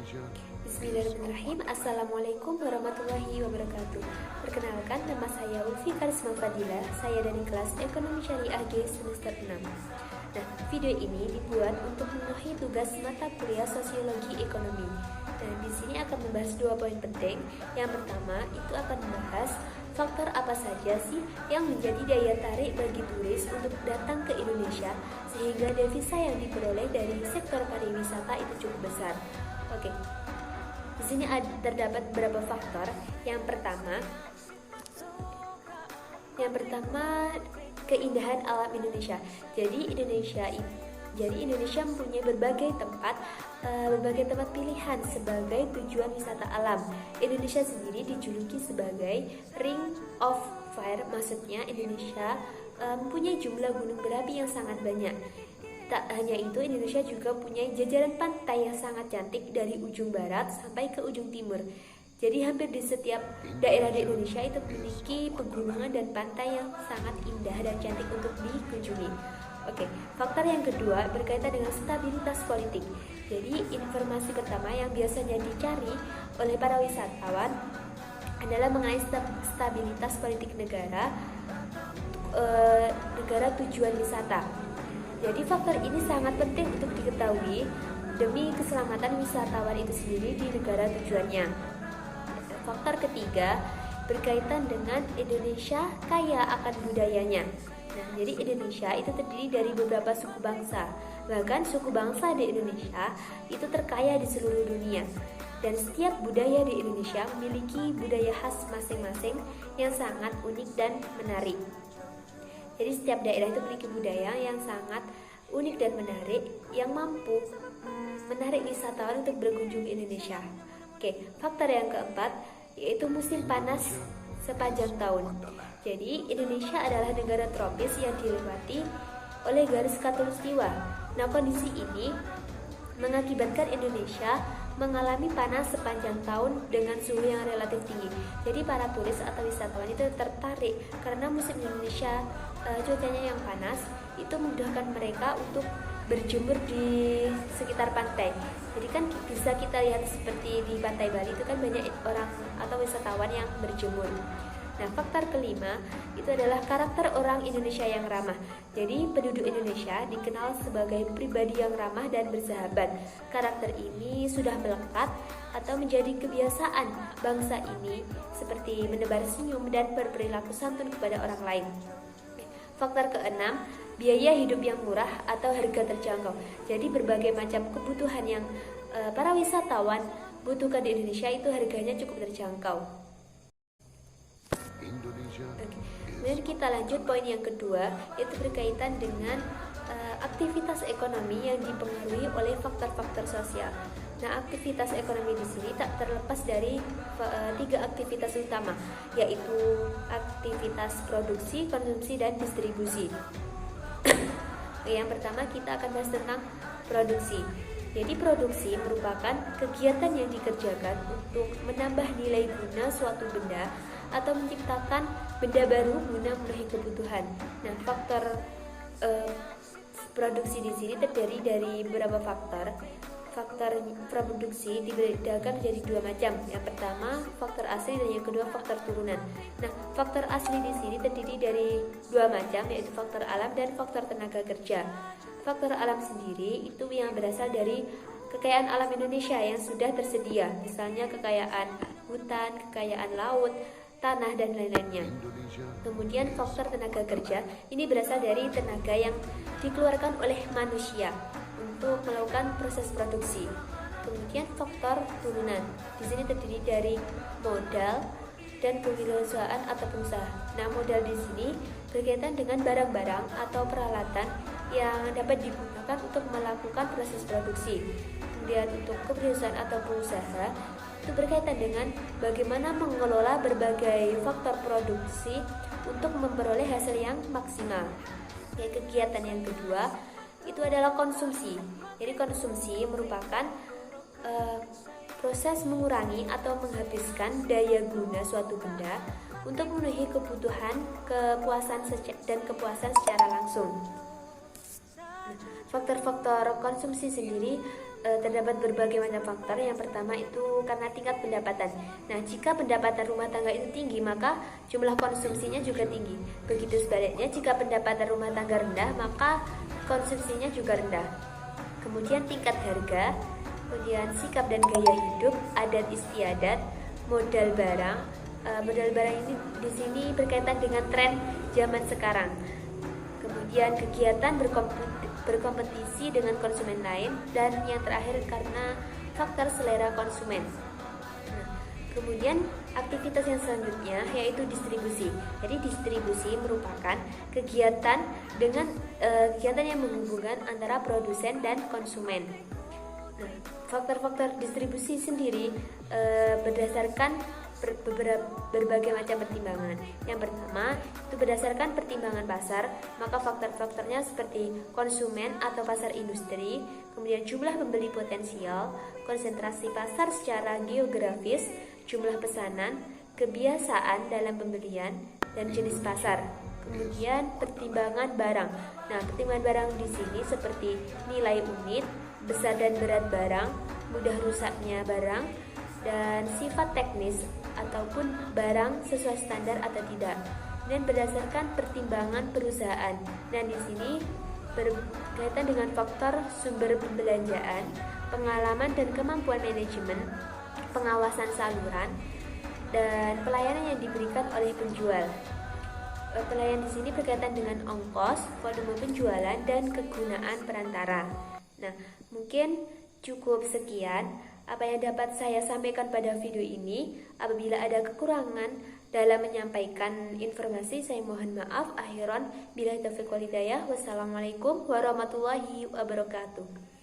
Bismillahirrahmanirrahim. Assalamualaikum warahmatullahi wabarakatuh. Perkenalkan, nama saya Ulfi Karisma Fadila. Saya dari kelas Ekonomi Syariah G semester 6. Nah, video ini dibuat untuk memenuhi tugas mata kuliah Sosiologi Ekonomi. Dan di sini akan membahas 2 poin penting. Yang pertama, itu akan membahas faktor apa saja sih yang menjadi daya tarik bagi turis untuk datang ke Indonesia sehingga devisa yang diperoleh dari sektor pariwisata itu cukup besar. Oke. Di sini terdapat beberapa faktor. Yang pertama keindahan alam Indonesia. Jadi Indonesia mempunyai berbagai tempat pilihan sebagai tujuan wisata alam. Indonesia sendiri dijuluki sebagai Ring of Fire, maksudnya Indonesia mempunyai jumlah gunung berapi yang sangat banyak. Tak hanya itu, Indonesia juga punya jajaran pantai yang sangat cantik dari ujung barat sampai ke ujung timur. Jadi hampir di setiap daerah di Indonesia itu memiliki pegunungan dan pantai yang sangat indah dan cantik untuk dikunjungi. Oke, faktor yang kedua berkaitan dengan stabilitas politik. Jadi informasi pertama yang biasanya dicari oleh para wisatawan adalah mengenai stabilitas politik negara tujuan wisata. Jadi faktor ini sangat penting untuk diketahui demi keselamatan wisatawan itu sendiri di negara tujuannya. Faktor ketiga berkaitan dengan Indonesia kaya akan budayanya. Nah, jadi Indonesia itu terdiri dari beberapa suku bangsa. Bahkan suku bangsa di Indonesia itu terkaya di seluruh dunia. Dan setiap budaya di Indonesia memiliki budaya khas masing-masing yang sangat unik dan menarik. Jadi setiap daerah itu memiliki budaya yang sangat unik dan menarik yang mampu menarik wisatawan untuk berkunjung ke Indonesia. Oke, faktor yang keempat yaitu musim panas sepanjang tahun. Jadi Indonesia adalah negara tropis yang dilewati oleh garis khatulistiwa. Nah, kondisi ini mengakibatkan Indonesia mengalami panas sepanjang tahun dengan suhu yang relatif tinggi. Jadi para turis atau wisatawan itu tertarik karena musim Indonesia cuacanya yang panas itu memudahkan mereka untuk berjemur di sekitar pantai. Jadi kan bisa kita lihat seperti di pantai Bali itu kan banyak orang atau wisatawan yang berjemur. Nah, faktor kelima itu adalah karakter orang Indonesia yang ramah. Jadi penduduk Indonesia dikenal sebagai pribadi yang ramah dan bersahabat. Karakter ini sudah melekat atau menjadi kebiasaan bangsa ini seperti menebar senyum dan berperilaku santun kepada orang lain. Faktor keenam, biaya hidup yang murah atau harga terjangkau. Jadi berbagai macam kebutuhan yang para wisatawan butuhkan di Indonesia itu harganya cukup terjangkau. Kemudian kita lanjut poin yang kedua, yaitu berkaitan dengan aktivitas ekonomi yang dipengaruhi oleh faktor-faktor sosial. Nah, aktivitas ekonomi di sini tak terlepas dari 3 aktivitas utama, yaitu aktivitas produksi, konsumsi, dan distribusi. Yang pertama kita akan bahas tentang produksi. Jadi produksi merupakan kegiatan yang dikerjakan untuk menambah nilai guna suatu benda atau menciptakan benda baru guna memenuhi kebutuhan. Nah, faktor produksi di sini terdiri dari beberapa faktor. Faktor produksi dibedakan menjadi 2 macam. Yang pertama faktor asli dan yang kedua faktor turunan. Nah, faktor asli di sini terdiri dari 2 macam, yaitu faktor alam dan faktor tenaga kerja. Faktor alam sendiri itu yang berasal dari kekayaan alam Indonesia yang sudah tersedia, misalnya kekayaan hutan, kekayaan laut, tanah, dan lain-lainnya. Kemudian faktor tenaga kerja ini berasal dari tenaga yang dikeluarkan oleh manusia untuk melakukan proses produksi. Kemudian faktor turunan di sini terdiri dari modal dan kewirausahaan atau pengusaha. Nah, modal di sini berkaitan dengan barang-barang atau peralatan yang dapat digunakan untuk melakukan proses produksi. Kemudian untuk kewirausahaan atau pengusaha itu berkaitan dengan bagaimana mengelola berbagai faktor produksi untuk memperoleh hasil yang maksimal. Kegiatan yang kedua itu adalah konsumsi. Jadi konsumsi merupakan proses mengurangi atau menghabiskan daya guna suatu benda untuk memenuhi kebutuhan, kepuasan secara langsung. Faktor-faktor konsumsi sendiri terdapat berbagai macam faktor. Yang pertama itu karena tingkat pendapatan. Nah, jika pendapatan rumah tangga itu tinggi, maka jumlah konsumsinya juga tinggi. Begitu sebaliknya, jika pendapatan rumah tangga rendah, maka konsumsinya juga rendah. Kemudian tingkat harga, kemudian sikap dan gaya hidup, adat istiadat, modal barang. Modal barang ini di sini berkaitan dengan tren zaman sekarang. Kemudian kegiatan berkompetisi dengan konsumen lain, dan yang terakhir karena faktor selera konsumen. Nah, kemudian aktivitas yang selanjutnya yaitu distribusi. Jadi distribusi merupakan kegiatan yang menghubungkan antara produsen dan konsumen. Nah, faktor-faktor distribusi sendiri berdasarkan berbagai macam pertimbangan. Yang pertama itu berdasarkan pertimbangan pasar, maka faktor-faktornya seperti konsumen atau pasar industri, kemudian jumlah pembeli potensial, konsentrasi pasar secara geografis, jumlah pesanan, kebiasaan dalam pembelian, dan jenis pasar. Kemudian pertimbangan barang. Nah, pertimbangan barang di sini seperti nilai unit, besar dan berat barang, mudah rusaknya barang, dan sifat teknis ataupun barang sesuai standar atau tidak, dan berdasarkan pertimbangan perusahaan. Dan di sini berkaitan dengan faktor sumber pembelanjaan, pengalaman dan kemampuan manajemen, pengawasan saluran, dan pelayanan yang diberikan oleh penjual. Pelayan di sini berkaitan dengan ongkos, volume penjualan, dan kegunaan perantara. Nah, mungkin cukup sekian apa yang dapat saya sampaikan pada video ini. Apabila ada kekurangan dalam menyampaikan informasi, saya mohon maaf. Akhiran billahi taufiq wal hidayah. Wassalamualaikum warahmatullahi wabarakatuh.